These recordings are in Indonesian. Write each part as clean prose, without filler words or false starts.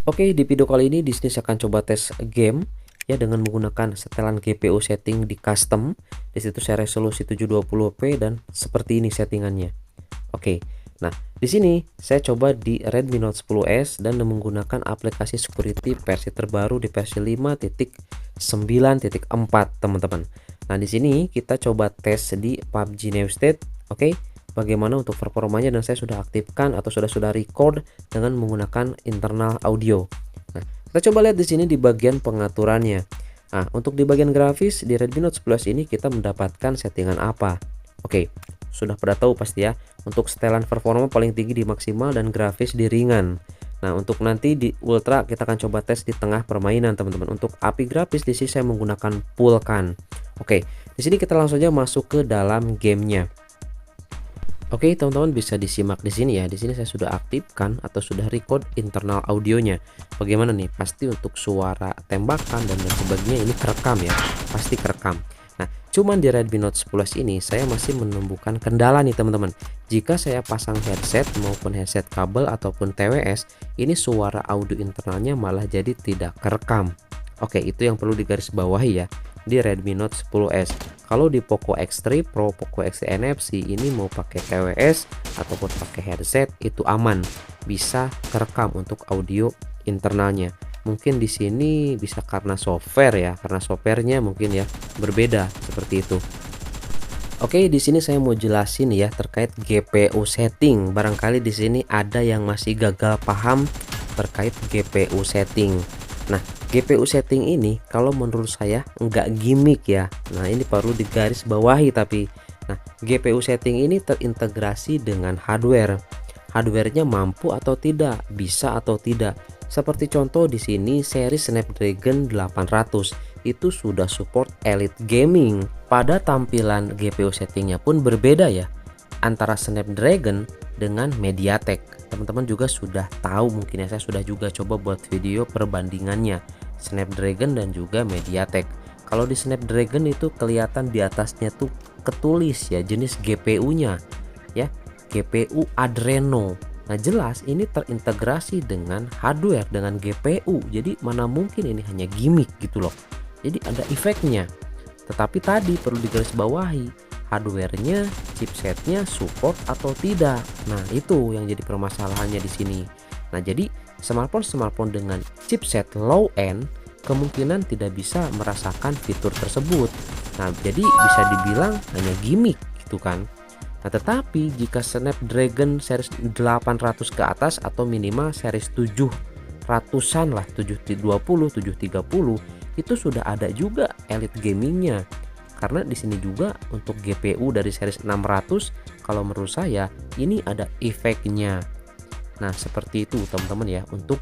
Oke, di video kali ini di sini saya akan coba tes game ya dengan menggunakan setelan GPU setting di custom. Di situ saya resolusi 720p dan seperti ini settingannya. Oke. Nah, di sini saya coba di Redmi Note 10s dan menggunakan aplikasi security versi terbaru di versi 5.9.4, teman-teman. Nah, di sini kita coba tes di PUBG New State. Oke. Bagaimana untuk performanya, dan saya sudah aktifkan atau sudah record dengan menggunakan internal audio. Nah, kita coba lihat di sini di bagian pengaturannya. Nah, untuk di bagian grafis di Redmi Note 11 ini kita mendapatkan settingan apa? Oke, sudah pada tahu pasti ya. Untuk setelan performa paling tinggi di maksimal dan grafis di ringan. Nah, untuk nanti di ultra kita akan coba tes di tengah permainan, teman-teman. Untuk API grafis di sini saya menggunakan Vulkan. Oke, di sini kita langsung saja masuk ke dalam gamenya. Oke, teman-teman bisa disimak di sini ya. Di sini saya sudah aktifkan atau sudah record internal audionya. Bagaimana nih? Pasti untuk suara tembakan dan lain sebagainya ini kerekam ya. Pasti kerekam. Nah, cuman di Redmi Note 11 ini saya masih menemukan kendala nih, teman-teman. Jika saya pasang headset maupun headset kabel ataupun TWS, ini suara audio internalnya malah jadi tidak kerekam. Oke, itu yang perlu digarisbawahi ya di Redmi Note 10s. Kalau di Poco X3 Pro, Poco X3 NFC ini mau pakai TWS ataupun pakai headset itu aman, bisa kerekam untuk audio internalnya. Mungkin di sini bisa karena software ya, karena softwarenya mungkin ya berbeda seperti itu. Oke, di sini saya mau jelasin ya terkait GPU setting. Barangkali di sini ada yang masih gagal paham terkait GPU setting. Nah, GPU setting ini kalau menurut saya enggak gimmick ya. Nah, ini perlu digaris bawahi tapi. Nah, GPU setting ini terintegrasi dengan hardware. Hardwarenya mampu atau tidak, bisa atau tidak. Seperti contoh di sini seri Snapdragon 800 itu sudah support Elite Gaming. Pada tampilan GPU settingnya pun berbeda ya antara Snapdragon dengan MediaTek. Teman-teman juga sudah tahu mungkin ya, saya sudah juga coba buat video perbandingannya Snapdragon dan juga MediaTek. Kalau di Snapdragon itu kelihatan di atasnya tuh ketulis ya jenis GPU-nya ya, GPU Adreno. Nah, jelas ini terintegrasi dengan hardware, dengan GPU. Jadi mana mungkin ini hanya gimmick gitu loh. Jadi ada efeknya. Tetapi tadi perlu digarisbawahi, hardwarenya, chipsetnya support atau tidak. Nah, itu yang jadi permasalahannya di sini. Nah, jadi smartphone dengan chipset low end kemungkinan tidak bisa merasakan fitur tersebut. Nah, jadi bisa dibilang hanya gimmick gitu kan. Nah, tetapi jika Snapdragon series 800 ke atas atau minimal series 700-an lah, 720, 730 itu sudah ada juga Elite Gamingnya. Karena di sini juga untuk GPU dari series 600 kalau menurut saya ini ada efeknya. Nah, seperti itu teman-teman ya untuk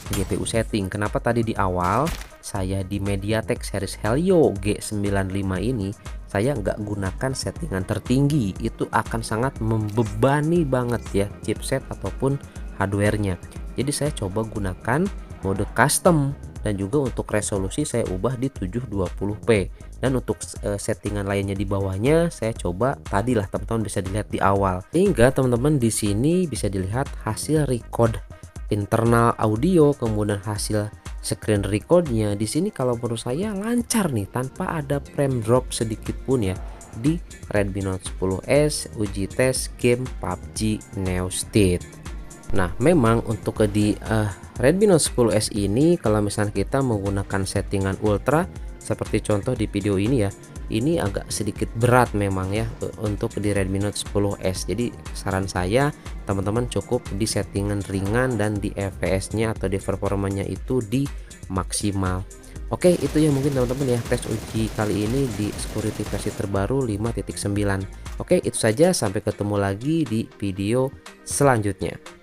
GPU setting. Kenapa tadi di awal saya di MediaTek series Helio G95 ini saya nggak gunakan settingan tertinggi, itu akan sangat membebani banget ya chipset ataupun hardwarenya. Jadi saya coba gunakan mode custom dan juga untuk resolusi saya ubah di 720p, dan untuk settingan lainnya di bawahnya saya coba tadilah teman-teman bisa dilihat di awal, sehingga teman-teman di sini bisa dilihat hasil record internal audio kemudian hasil screen recordnya. Di sini kalau menurut saya lancar nih tanpa ada frame drop sedikit pun ya di Redmi Note 10s uji tes game PUBG New State. Nah, memang untuk di Redmi Note 10s ini kalau misalnya kita menggunakan settingan ultra seperti contoh di video ini ya, ini agak sedikit berat memang ya untuk di Redmi Note 10s. Jadi saran saya teman-teman cukup di settingan ringan dan di FPS nya atau di performanya itu di maksimal. Oke, itu ya mungkin teman-teman ya tes uji kali ini di security versi terbaru 5.9. Oke, itu saja, sampai ketemu lagi di video selanjutnya.